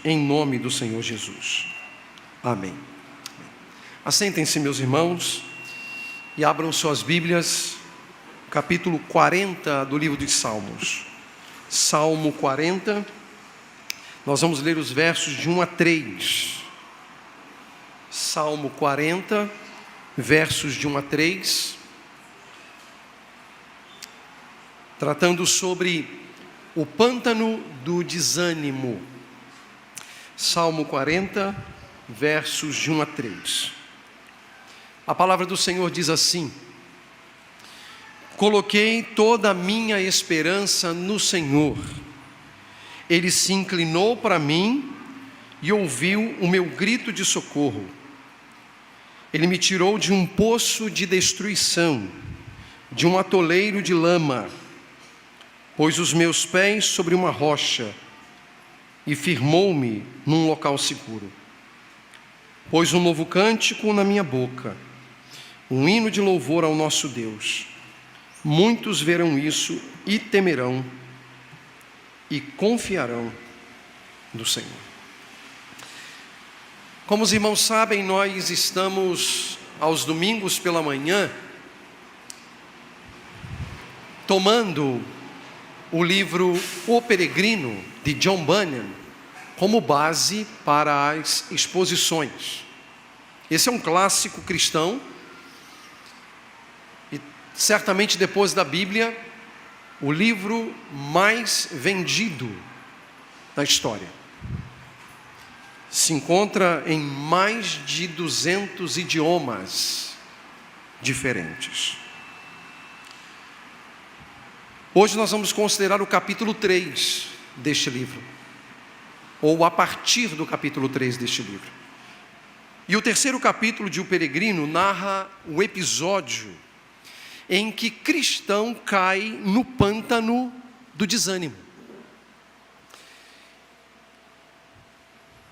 em nome do Senhor Jesus. Amém. Assentem-se, meus irmãos, e abram suas Bíblias, capítulo 40 do livro dos Salmos. Salmo 40, nós vamos ler os versos de 1 a 3. Salmo 40, versos de 1 a 3, tratando sobre o pântano do desânimo. Salmo 40, versos de 1 a 3. A palavra do Senhor diz assim: coloquei toda a minha esperança no Senhor. Ele se inclinou para mim e ouviu o meu grito de socorro. Ele me tirou de um poço de destruição, de um atoleiro de lama, pôs os meus pés sobre uma rocha e firmou-me num local seguro. Pôs um novo cântico na minha boca, um hino de louvor ao nosso Deus. Muitos verão isso e temerão e confiarão no Senhor. Como os irmãos sabem, nós estamos aos domingos pela manhã tomando o livro O Peregrino, de John Bunyan, como base para as exposições. Esse é um clássico cristão e certamente depois da Bíblia, o livro mais vendido da história. Se encontra em mais de 200 idiomas diferentes. Hoje nós vamos considerar o capítulo 3 deste livro, ou a partir do capítulo 3 deste livro. E o terceiro capítulo de O Peregrino narra o episódio em que cristão cai no pântano do desânimo.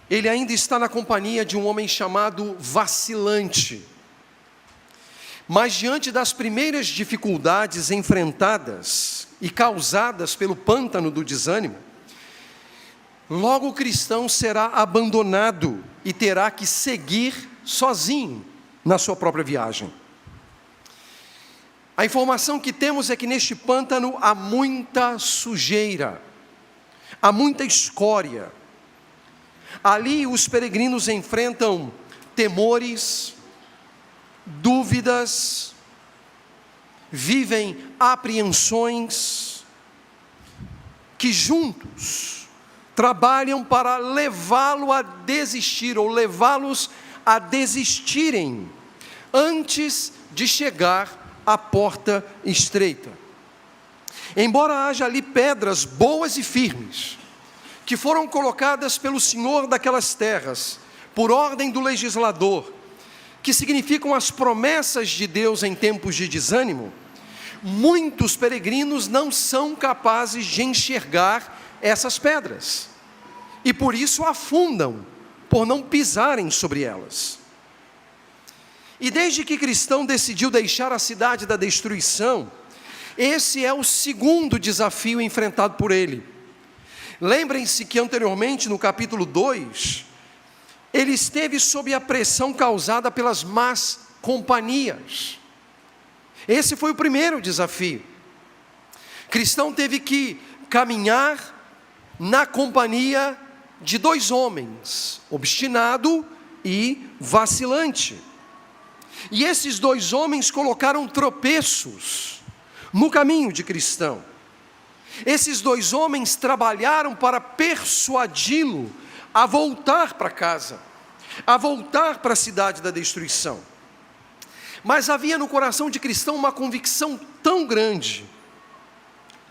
Ele ainda está na companhia de um homem chamado Vacilante. Mas diante das primeiras dificuldades enfrentadas e causadas pelo pântano do desânimo, logo o cristão será abandonado e terá que seguir sozinho na sua própria viagem. A informação que temos é que neste pântano há muita sujeira, há muita escória. Ali os peregrinos enfrentam temores, dúvidas, vivem apreensões, que juntos trabalham para levá-lo a desistir, ou levá-los a desistirem, antes de chegar à porta estreita. Embora haja ali pedras boas e firmes, que foram colocadas pelo Senhor daquelas terras, por ordem do legislador, que significam as promessas de Deus em tempos de desânimo, muitos peregrinos não são capazes de enxergar essas pedras, e por isso afundam, por não pisarem sobre elas. E desde que cristão decidiu deixar a cidade da destruição, esse é o segundo desafio enfrentado por ele. Lembrem-se que anteriormente, no capítulo 2, ele esteve sob a pressão causada pelas más companhias. Esse foi o primeiro desafio. Cristão teve que caminhar na companhia de dois homens, obstinado e vacilante. E esses dois homens colocaram tropeços no caminho de cristão. Esses dois homens trabalharam para persuadi-lo a voltar para casa, a voltar para a cidade da destruição. Mas havia no coração de cristão uma convicção tão grande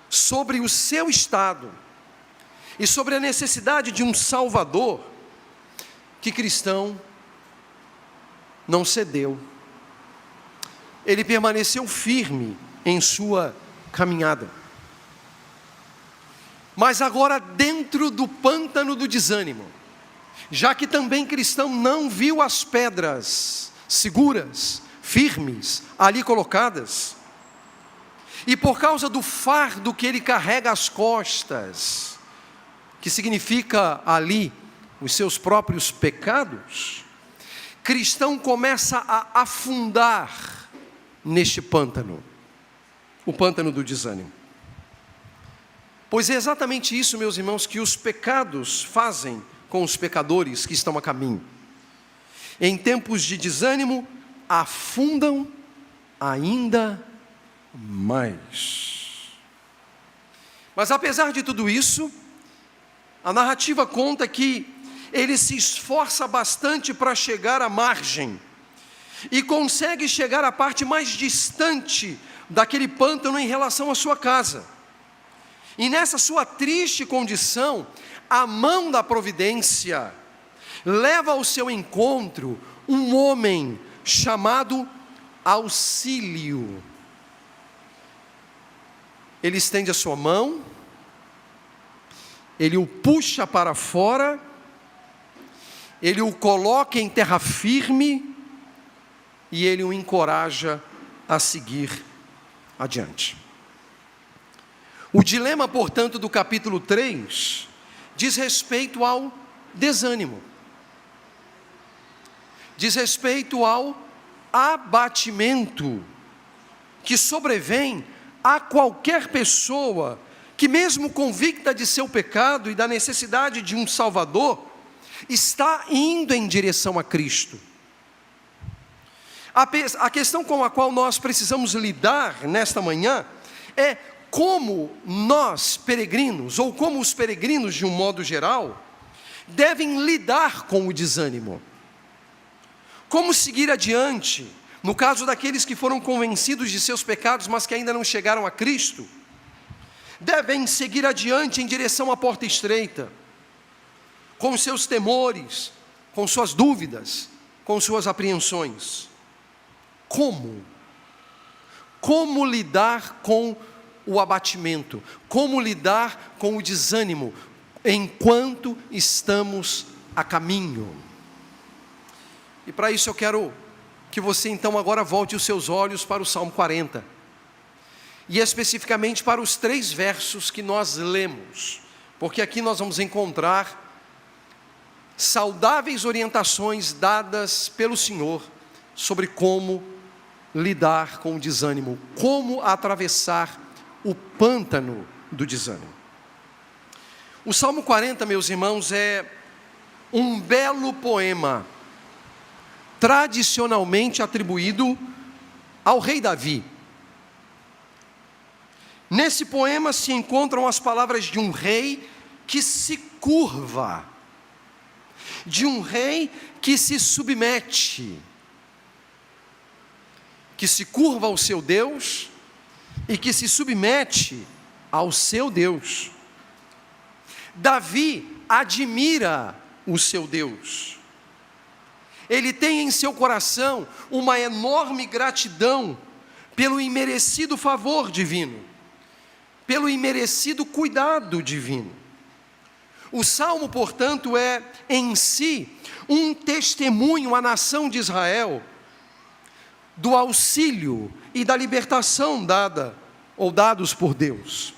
sobre o seu estado e sobre a necessidade de um Salvador, que cristão não cedeu. Ele permaneceu firme em sua caminhada. Mas agora dentro do pântano do desânimo, já que também cristão não viu as pedras seguras, firmes, ali colocadas, e por causa do fardo que ele carrega às costas, que significa ali os seus próprios pecados, cristão começa a afundar neste pântano, o pântano do desânimo. Pois é exatamente isso, meus irmãos, que os pecados fazem com os pecadores que estão a caminho. Em tempos de desânimo, afundam ainda mais. Mas apesar de tudo isso, a narrativa conta que ele se esforça bastante para chegar à margem e consegue chegar à parte mais distante daquele pântano em relação à sua casa. E nessa sua triste condição, a mão da providência leva ao seu encontro um homem chamado Auxílio. Ele estende a sua mão, ele o puxa para fora, ele o coloca em terra firme e ele o encoraja a seguir adiante. O dilema, portanto, do capítulo 3 diz respeito ao desânimo, diz respeito ao abatimento que sobrevém a qualquer pessoa que, mesmo convicta de seu pecado e da necessidade de um Salvador, está indo em direção a Cristo. A questão com a qual nós precisamos lidar nesta manhã é como nós, peregrinos, ou como os peregrinos de um modo geral, devem lidar com o desânimo. Como seguir adiante, no caso daqueles que foram convencidos de seus pecados, mas que ainda não chegaram a Cristo, devem seguir adiante em direção à porta estreita, com seus temores, com suas dúvidas, com suas apreensões. Como? Como lidar com o abatimento? Como lidar com o desânimo enquanto estamos a caminho? E para isso eu quero que você então agora volte os seus olhos para o Salmo 40. E especificamente para os 3 versos que nós lemos. Porque aqui nós vamos encontrar saudáveis orientações dadas pelo Senhor sobre como lidar com o desânimo, como atravessar o pântano do desânimo. O Salmo 40, meus irmãos, é um belo poema, tradicionalmente atribuído ao rei Davi. Nesse poema se encontram as palavras de um rei que se curva, de um rei que se submete, que se curva ao seu Deus e que se submete ao seu Deus. Davi admira o seu Deus. Ele tem em seu coração uma enorme gratidão pelo imerecido favor divino, pelo imerecido cuidado divino. O Salmo, portanto, é em si um testemunho à nação de Israel do auxílio e da libertação dada ou dados por Deus.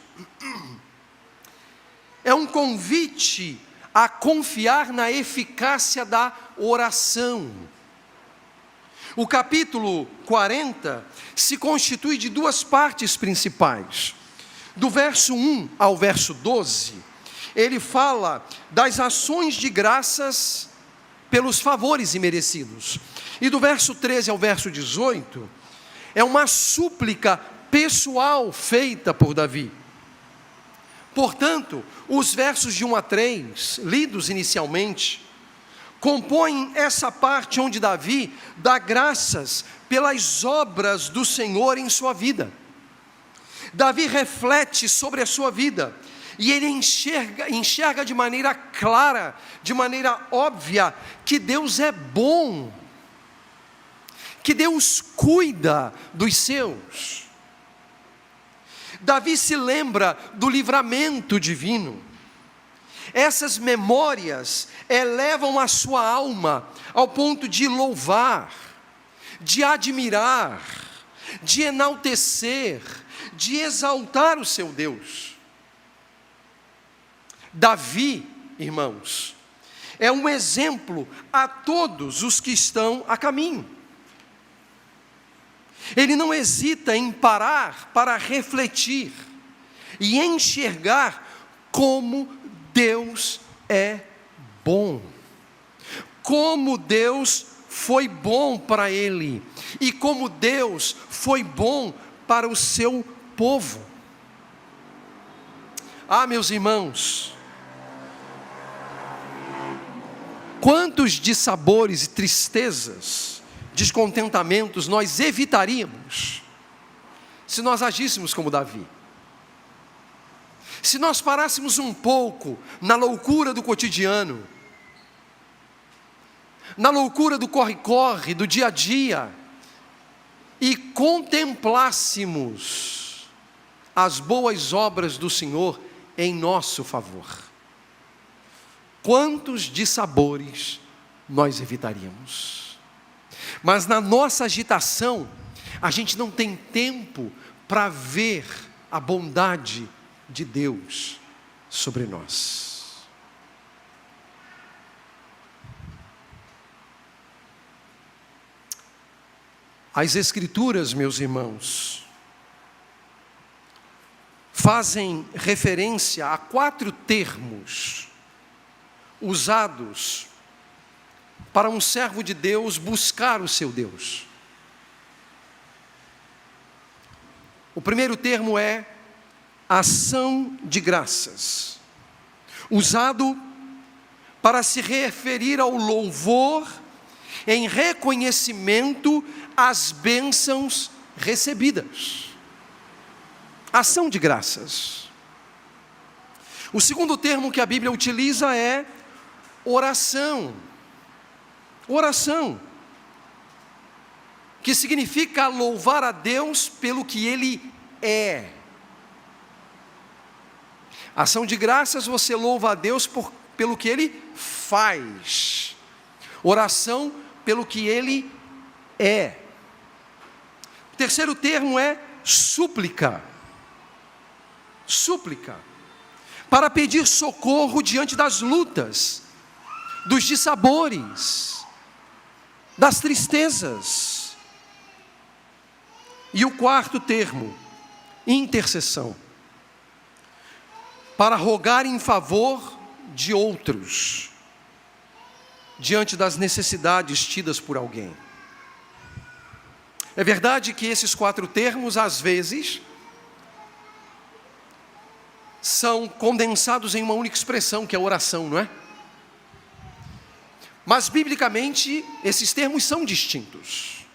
É um convite a confiar na eficácia da oração. O capítulo 40 se constitui de 2 partes principais. Do verso 1 ao verso 12, ele fala das ações de graças pelos favores imerecidos. E do verso 13 ao verso 18, é uma súplica pessoal feita por Davi. Portanto, os versos de 1 a 3, lidos inicialmente, compõem essa parte onde Davi dá graças pelas obras do Senhor em sua vida. Davi reflete sobre a sua vida, e ele enxerga de maneira clara, de maneira óbvia, que Deus é bom, que Deus cuida dos seus. Davi se lembra do livramento divino. Essas memórias elevam a sua alma ao ponto de louvar, de admirar, de enaltecer, de exaltar o seu Deus. Davi, irmãos, é um exemplo a todos os que estão a caminho. Ele não hesita em parar para refletir e enxergar como Deus é bom, como Deus foi bom para ele e como Deus foi bom para o seu povo. Ah, meus irmãos, quantos dissabores e tristezas, descontentamentos nós evitaríamos se nós agíssemos como Davi. Se nós parássemos um pouco na loucura do cotidiano, na loucura do corre-corre, do dia a dia, e contemplássemos as boas obras do Senhor em nosso favor, quantos dissabores nós evitaríamos? Mas na nossa agitação, a gente não tem tempo para ver a bondade de Deus sobre nós. As Escrituras, meus irmãos, fazem referência a 4 termos usados para um servo de Deus buscar o seu Deus. O primeiro termo é ação de graças, usado para se referir ao louvor em reconhecimento às bênçãos recebidas. Ação de graças. O segundo termo que a Bíblia utiliza é oração. Oração, que significa louvar a Deus pelo que Ele é. Ação de graças, você louva a Deus pelo que Ele faz. Oração, pelo que Ele é. O terceiro termo é súplica. Súplica, para pedir socorro diante das lutas, dos dissabores, das tristezas. E o quarto termo, intercessão, para rogar em favor de outros, diante das necessidades tidas por alguém. É verdade que esses 4 termos, às vezes, são condensados em uma única expressão, que é oração, não é? Mas, biblicamente, esses termos são distintos.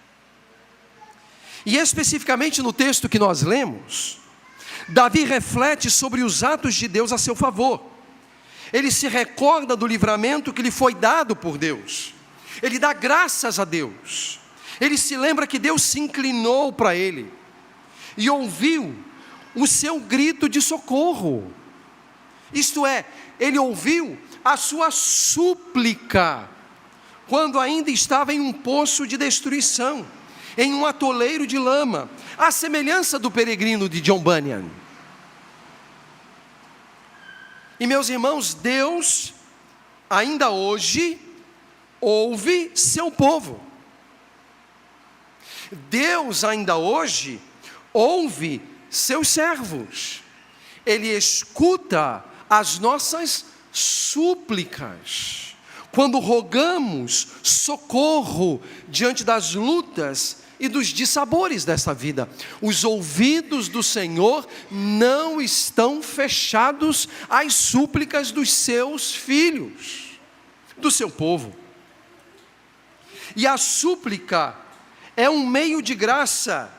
E, especificamente no texto que nós lemos, Davi reflete sobre os atos de Deus a seu favor. Ele se recorda do livramento que lhe foi dado por Deus. Ele dá graças a Deus. Ele se lembra que Deus se inclinou para ele e ouviu o seu grito de socorro. Isto é, ele ouviu a sua súplica, quando ainda estava em um poço de destruição, em um atoleiro de lama, à semelhança do peregrino de John Bunyan. E, meus irmãos, Deus, ainda hoje, ouve seu povo. Deus, ainda hoje, ouve seus servos. Ele escuta as nossas súplicas, quando rogamos socorro diante das lutas e dos dissabores desta vida. Os ouvidos do Senhor não estão fechados às súplicas dos seus filhos, do seu povo. E a súplica é um meio de graça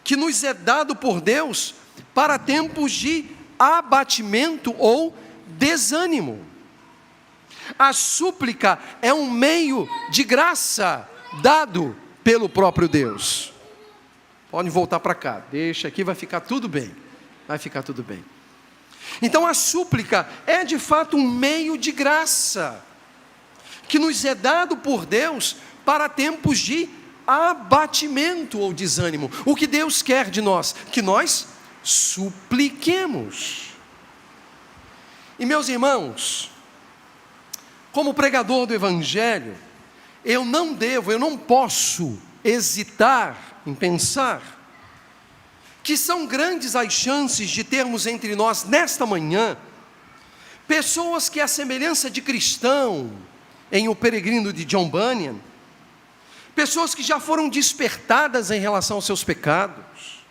que nos é dado por Deus para tempos de abatimento ou desânimo. A súplica é um meio de graça dado pelo próprio Deus. Podem voltar para cá, deixa aqui, vai ficar tudo bem. Vai ficar tudo bem. Então a súplica é de fato um meio de graça que nos é dado por Deus para tempos de abatimento ou desânimo. O que Deus quer de nós? Que nós supliquemos. E, meus irmãos, como pregador do Evangelho, eu não posso hesitar em pensar que são grandes as chances de termos entre nós, nesta manhã, pessoas que, à semelhança de cristão, em O Peregrino de John Bunyan, pessoas que já foram despertadas em relação aos seus pecados,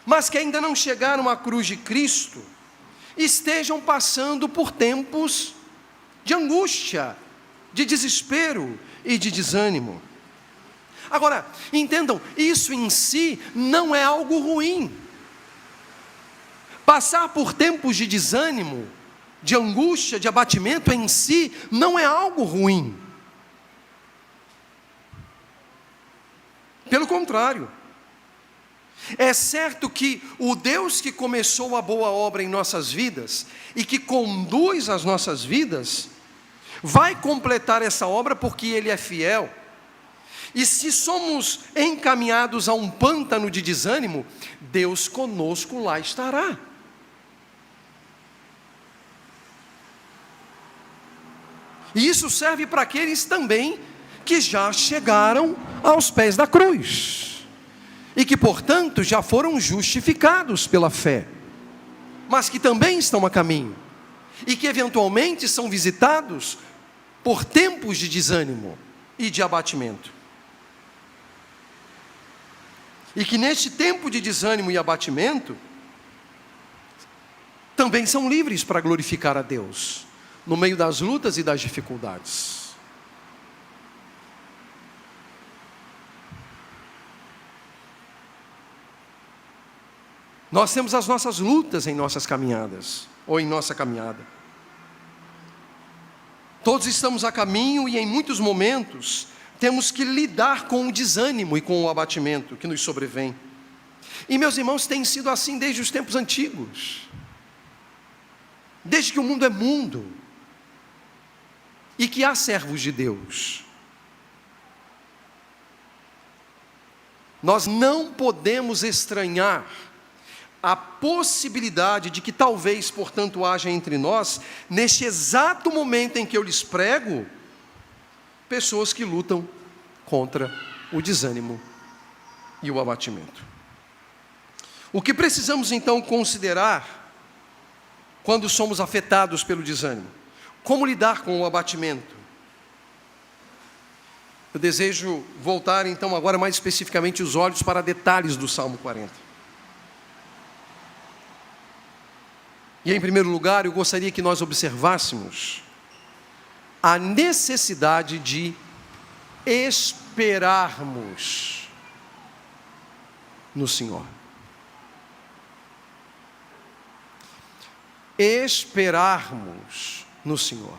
mas que ainda não chegaram à cruz de Cristo, estejam passando por tempos de angústia, de desespero e de desânimo. Agora, entendam, isso em si não é algo ruim. Passar por tempos de desânimo, de angústia, de abatimento em si, não é algo ruim. Pelo contrário, é certo que o Deus que começou a boa obra em nossas vidas e que conduz as nossas vidas, vai completar essa obra porque Ele é fiel. E se somos encaminhados a um pântano de desânimo, Deus conosco lá estará. E isso serve para aqueles também que já chegaram aos pés da cruz e que, portanto, já foram justificados pela fé, mas que também estão a caminho e que eventualmente são visitados por tempos de desânimo e de abatimento. E que neste tempo de desânimo e abatimento também são livres para glorificar a Deus no meio das lutas e das dificuldades. Nós temos as nossas lutas em nossas caminhadas, ou em nossa caminhada. Todos estamos a caminho e em muitos momentos temos que lidar com o desânimo e com o abatimento que nos sobrevém. E meus irmãos, tem sido assim desde os tempos antigos. Desde que o mundo é mundo e que há servos de Deus. Nós não podemos estranhar a possibilidade de que talvez, portanto, haja entre nós, neste exato momento em que eu lhes prego, pessoas que lutam contra o desânimo e o abatimento. O que precisamos então considerar quando somos afetados pelo desânimo? Como lidar com o abatimento? Eu desejo voltar então agora mais especificamente os olhos para detalhes do Salmo 40. E em primeiro lugar, eu gostaria que nós observássemos a necessidade de esperarmos no Senhor. Esperarmos no Senhor.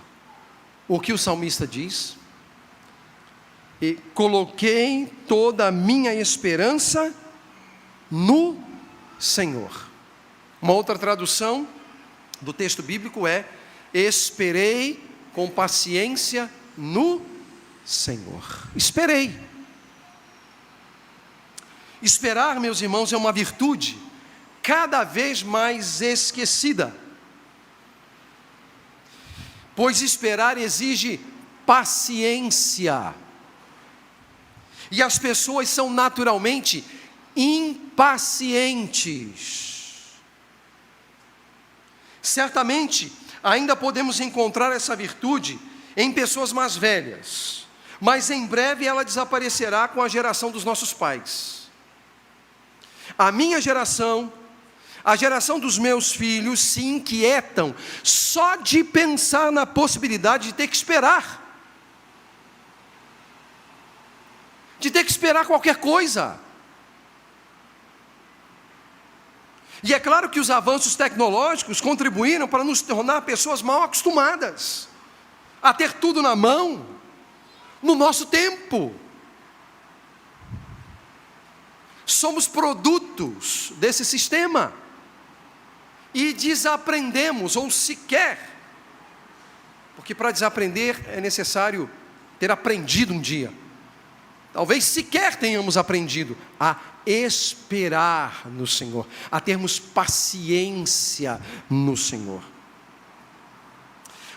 O que o salmista diz? E coloquei toda a minha esperança no Senhor. Uma outra tradução do texto bíblico é: esperei com paciência no Senhor. Esperei. Esperar, meus irmãos, é uma virtude cada vez mais esquecida, pois esperar exige paciência, e as pessoas são naturalmente impacientes. Certamente, ainda podemos encontrar essa virtude em pessoas mais velhas, mas em breve ela desaparecerá com a geração dos nossos pais. A minha geração, a geração dos meus filhos se inquietam só de pensar na possibilidade de ter que esperar. De ter que esperar qualquer coisa. E é claro que os avanços tecnológicos contribuíram para nos tornar pessoas mal acostumadas a ter tudo na mão, no nosso tempo. Somos produtos desse sistema e desaprendemos, ou sequer, porque para desaprender é necessário ter aprendido um dia. Talvez sequer tenhamos aprendido a esperar no Senhor, a termos paciência no Senhor.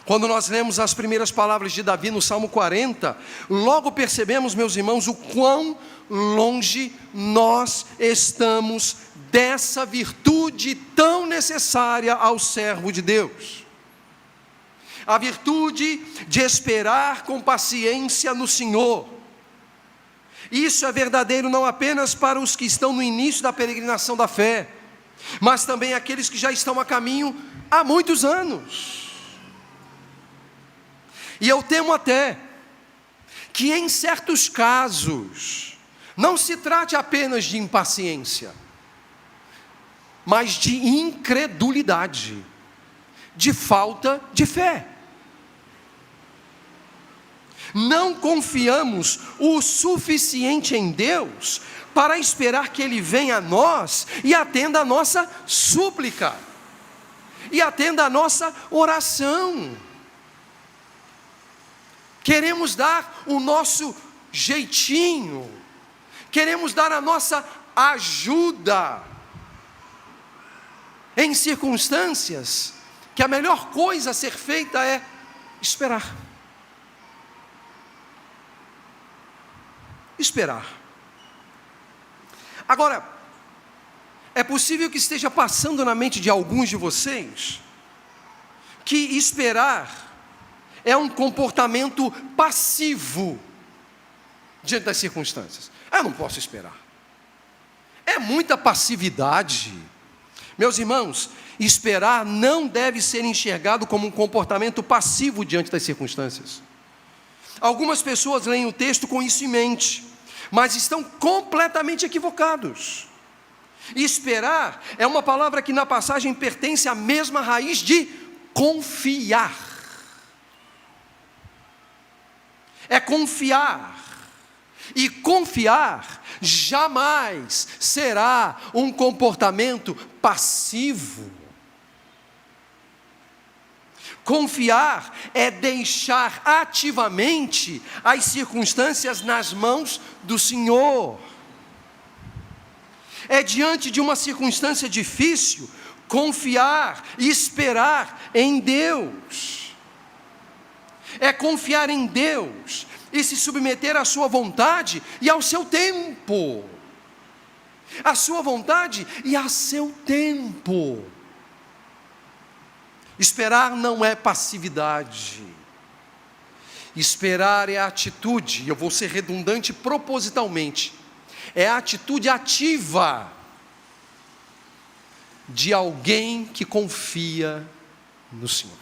Quando nós lemos as primeiras palavras de Davi no Salmo 40, logo percebemos, meus irmãos, o quão longe nós estamos dessa virtude tão necessária ao servo de Deus. A virtude de esperar com paciência no Senhor. Isso é verdadeiro não apenas para os que estão no início da peregrinação da fé, mas também aqueles que já estão a caminho há muitos anos. E eu temo até que em certos casos não se trate apenas de impaciência, mas de incredulidade, de falta de fé. Não confiamos o suficiente em Deus para esperar que Ele venha a nós e atenda a nossa súplica, e atenda a nossa oração. Queremos dar o nosso jeitinho, queremos dar a nossa ajuda, em circunstâncias que a melhor coisa a ser feita é esperar. Esperar. Agora, é possível que esteja passando na mente de alguns de vocês que esperar é um comportamento passivo diante das circunstâncias. Eu não posso esperar. É muita passividade. Meus irmãos, esperar não deve ser enxergado como um comportamento passivo diante das circunstâncias. Algumas pessoas leem o texto com isso em mente, mas estão completamente equivocados. Esperar é uma palavra que na passagem pertence à mesma raiz de confiar. É confiar. E confiar jamais será um comportamento passivo. Confiar é deixar ativamente as circunstâncias nas mãos do Senhor. É diante de uma circunstância difícil, confiar e esperar em Deus. É confiar em Deus e se submeter à sua vontade e ao seu tempo. A sua vontade e a seu tempo. Esperar não é passividade. Esperar é atitude, eu vou ser redundante propositalmente. É a atitude ativa de alguém que confia no Senhor.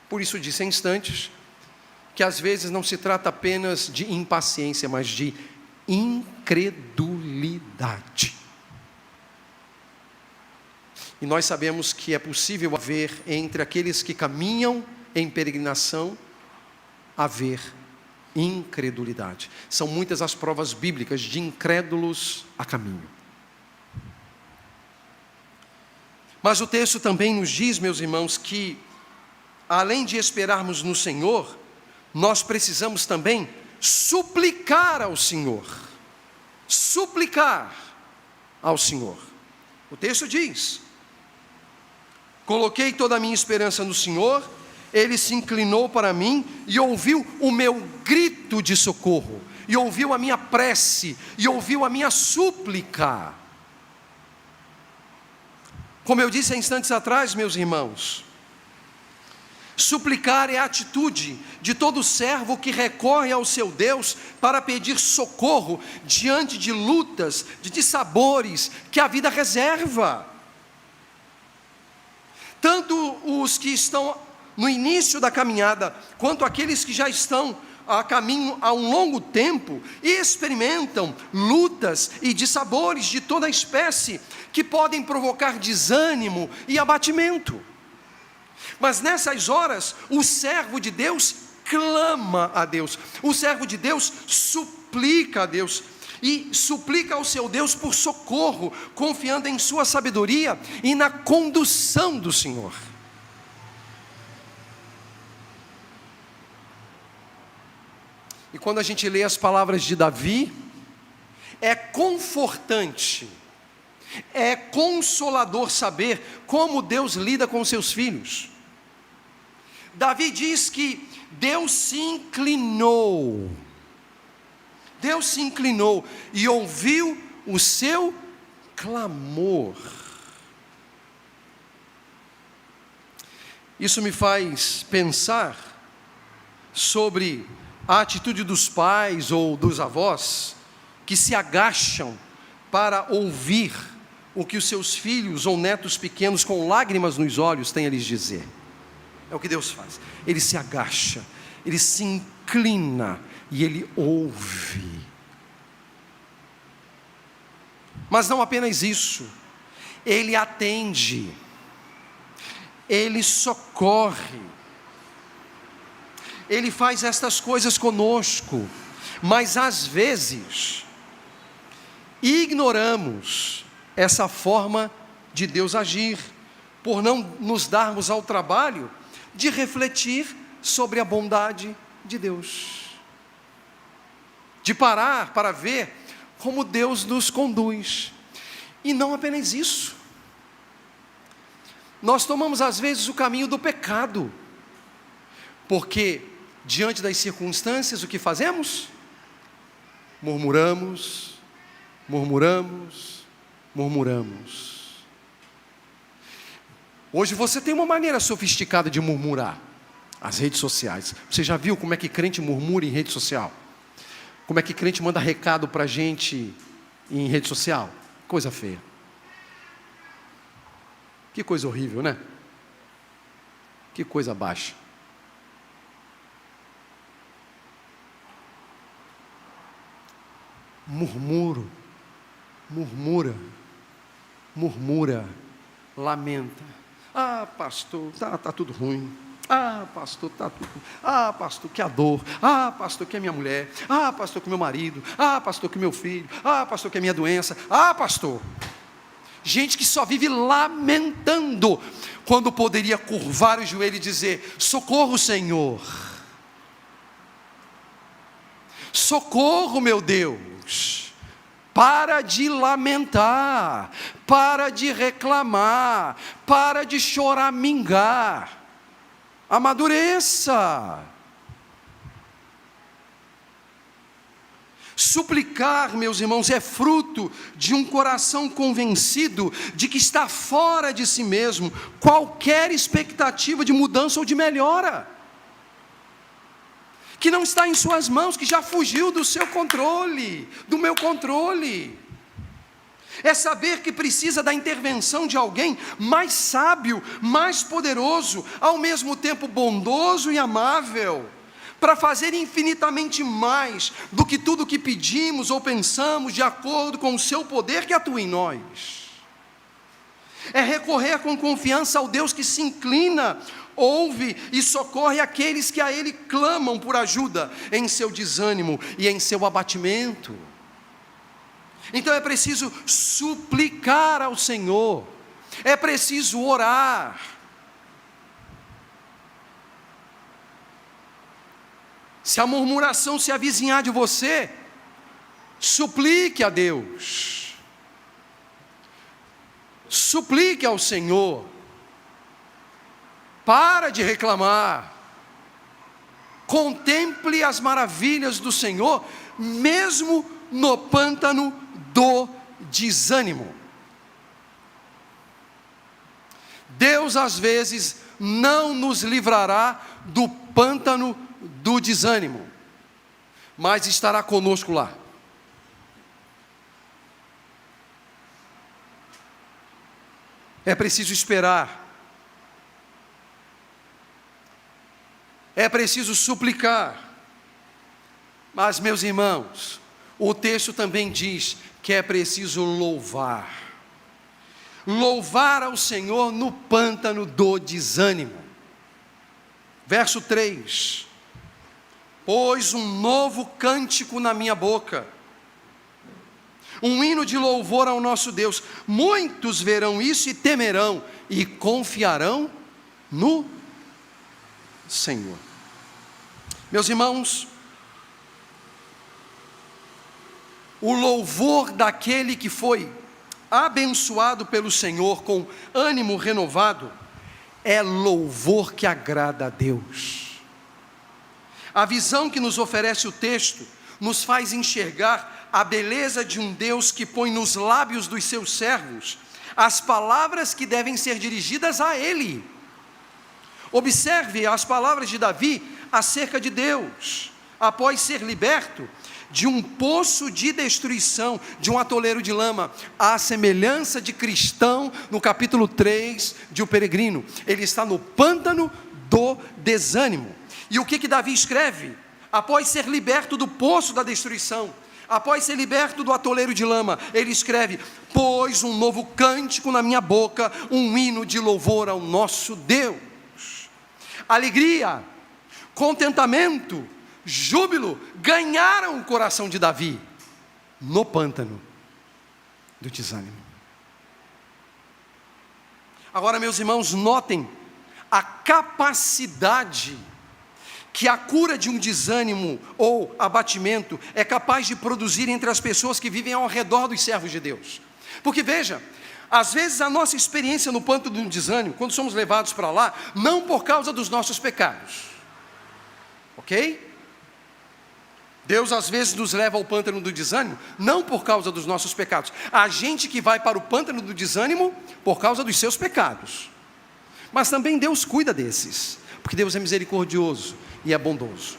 Por isso disse em instantes que às vezes não se trata apenas de impaciência, mas de incredulidade. E nós sabemos que é possível haver entre aqueles que caminham em peregrinação, haver incredulidade. São muitas as provas bíblicas de incrédulos a caminho. Mas o texto também nos diz, meus irmãos, que além de esperarmos no Senhor, nós precisamos também suplicar ao Senhor. Suplicar ao Senhor. O texto diz: coloquei toda a minha esperança no Senhor, Ele se inclinou para mim e ouviu o meu grito de socorro, e ouviu a minha prece, e ouviu a minha súplica. Como eu disse há instantes atrás, meus irmãos, suplicar é a atitude de todo servo que recorre ao seu Deus para pedir socorro diante de lutas, de dissabores que a vida reserva. Tanto os que estão no início da caminhada, quanto aqueles que já estão a caminho há um longo tempo, experimentam lutas e dissabores de toda espécie, que podem provocar desânimo e abatimento. Mas nessas horas, o servo de Deus clama a Deus, o servo de Deus suplica a Deus, e suplica ao seu Deus por socorro, confiando em sua sabedoria e na condução do Senhor. E quando a gente lê as palavras de Davi, é confortante, é consolador saber como Deus lida com seus filhos. Davi diz que Deus se inclinou e ouviu o seu clamor. Isso me faz pensar sobre a atitude dos pais ou dos avós que se agacham para ouvir o que os seus filhos ou netos pequenos com lágrimas nos olhos têm a lhes dizer. É o que Deus faz. Ele se agacha, ele se inclina e ele ouve. Mas não apenas isso, ele atende, ele socorre, ele faz estas coisas conosco, mas às vezes ignoramos essa forma de Deus agir, por não nos darmos ao trabalho de refletir sobre a bondade de Deus, de parar para ver como Deus nos conduz. E não apenas isso, nós tomamos às vezes o caminho do pecado, porque diante das circunstâncias o que fazemos? Murmuramos. Hoje você tem uma maneira sofisticada de murmurar, as redes sociais. Você já viu como é que crente murmura em rede social? Como é que crente manda recado para a gente em rede social? Coisa feia. Que coisa horrível, né? Que coisa baixa. Murmura, lamenta. Ah, pastor, tá tudo ruim. Ah, pastor, tá tudo. Ah, pastor, que a dor. Ah, pastor, que é minha mulher. Ah, pastor, que é meu marido. Ah, pastor, que é meu filho. Ah, pastor, que é minha doença. Ah, pastor. Gente que só vive lamentando, quando poderia curvar o joelho e dizer: socorro, Senhor. Socorro, meu Deus. Para de lamentar, para de reclamar, para de choramingar. Amadureça. Suplicar, meus irmãos, é fruto de um coração convencido de que está fora de si mesmo qualquer expectativa de mudança ou de melhora, que não está em suas mãos, que já fugiu do seu controle, do meu controle. É saber que precisa da intervenção de alguém mais sábio, mais poderoso, ao mesmo tempo bondoso e amável, para fazer infinitamente mais do que tudo que pedimos ou pensamos, de acordo com o seu poder que atua em nós. É recorrer com confiança ao Deus que se inclina, ouve e socorre aqueles que a Ele clamam por ajuda em seu desânimo e em seu abatimento. Então é preciso suplicar ao Senhor, é preciso orar. Se a murmuração se avizinhar de você, suplique a Deus, suplique ao Senhor, para de reclamar, contemple as maravilhas do Senhor, mesmo no pântano do desânimo. Deus às vezes não nos livrará do pântano do desânimo, mas estará conosco lá. É preciso esperar, é preciso suplicar, mas, meus irmãos, o texto também diz que é preciso louvar ao Senhor no pântano do desânimo. Verso 3: pôs um novo cântico na minha boca, um hino de louvor ao nosso Deus. Muitos verão isso e temerão, e confiarão no Senhor. Meus irmãos, o louvor daquele que foi abençoado pelo Senhor com ânimo renovado é louvor que agrada a Deus. A visão que nos oferece o texto nos faz enxergar a beleza de um Deus que põe nos lábios dos seus servos as palavras que devem ser dirigidas a Ele. Observe as palavras de Davi acerca de Deus, após ser liberto de um poço de destruição, de um atoleiro de lama, à semelhança de cristão, no capítulo 3 de O Peregrino. Ele está no pântano do desânimo. E o que Davi escreve? Após ser liberto do poço da destruição, após ser liberto do atoleiro de lama, ele escreve: pôs um novo cântico na minha boca, um hino de louvor ao nosso Deus. Alegria, contentamento, júbilo ganharam o coração de Davi no pântano do desânimo. Agora, meus irmãos, notem a capacidade que a cura de um desânimo ou abatimento é capaz de produzir entre as pessoas que vivem ao redor dos servos de Deus. Porque veja, às vezes a nossa experiência no pântano do desânimo, quando somos levados para lá, não por causa dos nossos pecados, ok? Deus às vezes nos leva ao pântano do desânimo, não por causa dos nossos pecados. Há gente que vai para o pântano do desânimo por causa dos seus pecados. Mas também Deus cuida desses, porque Deus é misericordioso e é bondoso.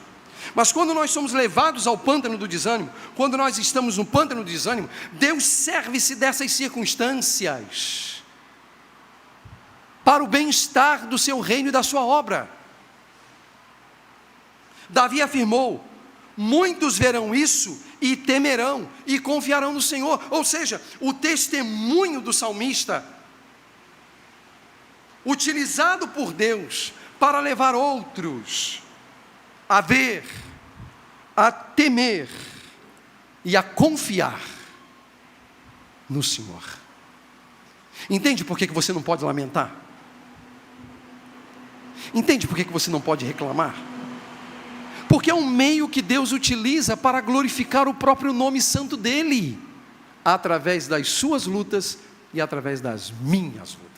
Mas quando nós somos levados ao pântano do desânimo, quando nós estamos no pântano do desânimo, Deus serve-se dessas circunstâncias para o bem-estar do seu reino e da sua obra. Davi afirmou: muitos verão isso e temerão e confiarão no Senhor. Ou seja, o testemunho do salmista, utilizado por Deus para levar outros a ver, a temer e a confiar no Senhor. Entende por que você não pode lamentar? Entende por que você não pode reclamar? Porque é um meio que Deus utiliza para glorificar o próprio nome santo dEle, através das suas lutas e através das minhas lutas.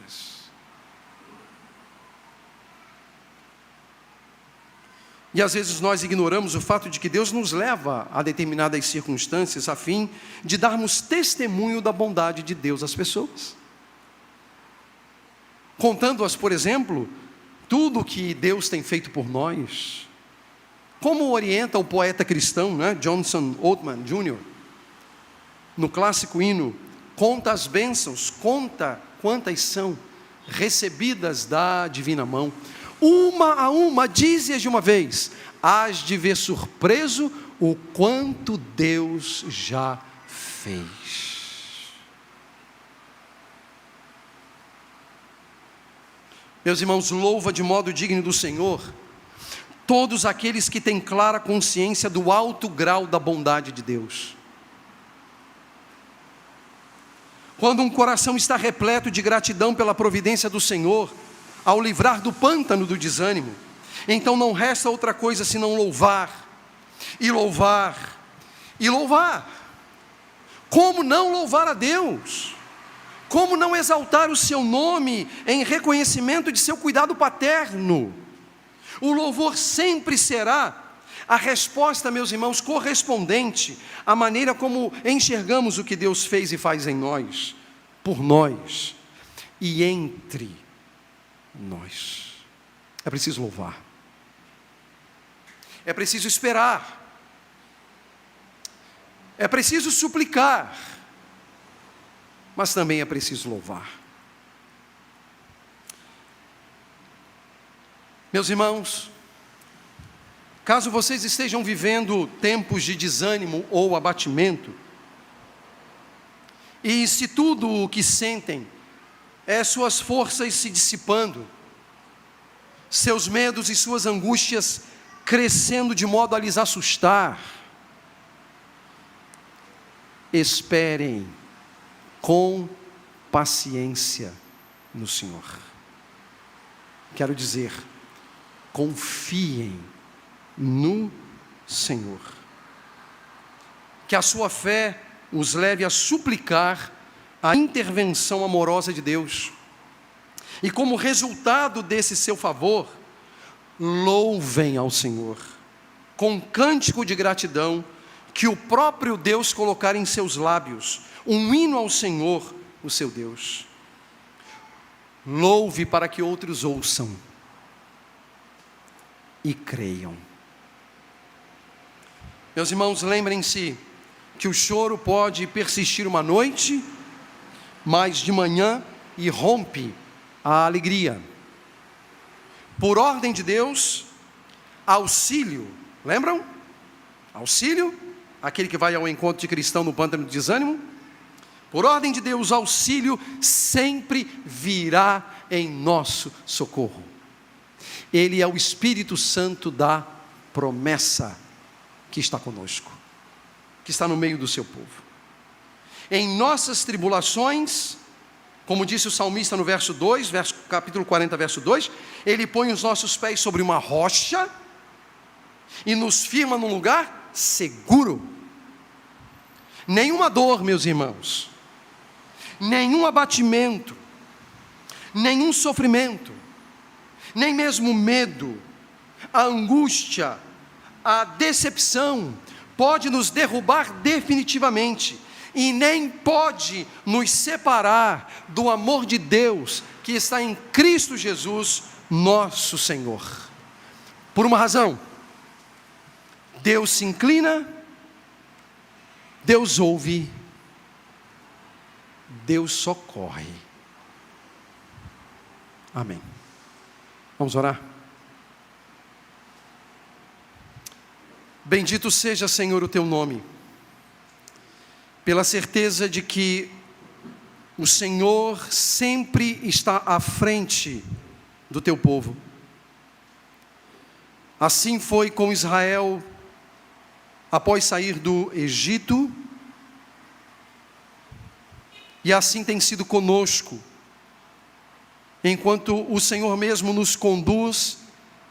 E às vezes nós ignoramos o fato de que Deus nos leva a determinadas circunstâncias a fim de darmos testemunho da bondade de Deus às pessoas, contando-as, por exemplo, tudo o que Deus tem feito por nós. Como orienta o poeta cristão, Johnson Oldman Jr., no clássico hino: conta as bênçãos, conta quantas são recebidas da divina mão. Uma a uma, dize-as de uma vez, hás de ver surpreso o quanto Deus já fez. Meus irmãos, louva de modo digno do Senhor todos aqueles que têm clara consciência do alto grau da bondade de Deus. Quando um coração está repleto de gratidão pela providência do Senhor, ao livrar do pântano do desânimo, então não resta outra coisa senão louvar, e louvar, e louvar. Como não louvar a Deus? Como não exaltar o seu nome em reconhecimento de seu cuidado paterno? O louvor sempre será a resposta, meus irmãos, correspondente à maneira como enxergamos o que Deus fez e faz em nós, por nós e entre nós. É preciso louvar, é preciso esperar, é preciso suplicar, mas também é preciso louvar. Meus irmãos, caso vocês estejam vivendo tempos de desânimo ou abatimento, e se tudo o que sentem é suas forças se dissipando, seus medos e suas angústias crescendo de modo a lhes assustar, esperem com paciência no Senhor. Quero dizer, confiem no Senhor. Que a sua fé os leve a suplicar a intervenção amorosa de Deus. E como resultado desse seu favor, louvem ao Senhor, com cântico de gratidão, que o próprio Deus colocar em seus lábios, um hino ao Senhor, o seu Deus. Louve para que outros ouçam e creiam. Meus irmãos, lembrem-se que o choro pode persistir uma noite, mas de manhã irrompe a alegria. Por ordem de Deus, auxílio, lembram? Auxílio, aquele que vai ao encontro de cristão no pântano do desânimo. Por ordem de Deus, auxílio sempre virá em nosso socorro. Ele é o Espírito Santo da promessa que está conosco, que está no meio do seu povo. Em nossas tribulações, como disse o salmista no verso 2, capítulo 40, verso 2, ele põe os nossos pés sobre uma rocha e nos firma num lugar seguro. Nenhuma dor, meus irmãos, nenhum abatimento, nenhum sofrimento, nem mesmo medo, a angústia, a decepção pode nos derrubar definitivamente e nem pode nos separar do amor de Deus que está em Cristo Jesus, nosso Senhor. Por uma razão: Deus se inclina, Deus ouve, Deus socorre. Amém. Vamos orar? Bendito seja, Senhor, o teu nome, pela certeza de que o Senhor sempre está à frente do teu povo. Assim foi com Israel após sair do Egito, e assim tem sido conosco, enquanto o Senhor mesmo nos conduz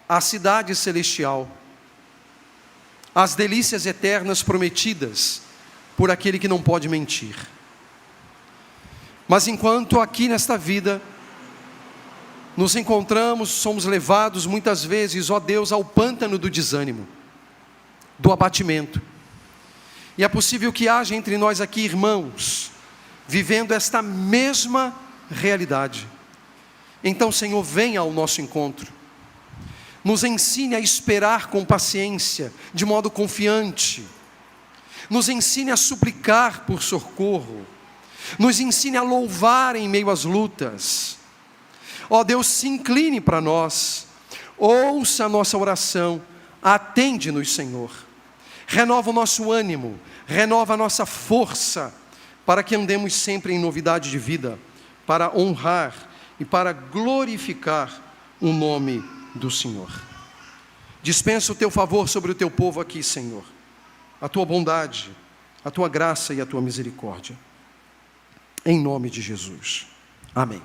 à cidade celestial, às delícias eternas prometidas por aquele que não pode mentir. Mas enquanto aqui nesta vida nos encontramos, somos levados muitas vezes, ó Deus, ao pântano do desânimo, do abatimento. E é possível que haja entre nós aqui irmãos vivendo esta mesma realidade. Então, Senhor, venha ao nosso encontro, nos ensine a esperar com paciência, de modo confiante, nos ensine a suplicar por socorro, nos ensine a louvar em meio às lutas. Ó Deus, se incline para nós, ouça a nossa oração, atende-nos, Senhor, renova o nosso ânimo, renova a nossa força, para que andemos sempre em novidade de vida, para honrar e para glorificar o nome do Senhor. Dispensa o teu favor sobre o teu povo aqui, Senhor, a tua bondade, a tua graça e a tua misericórdia, em nome de Jesus, amém.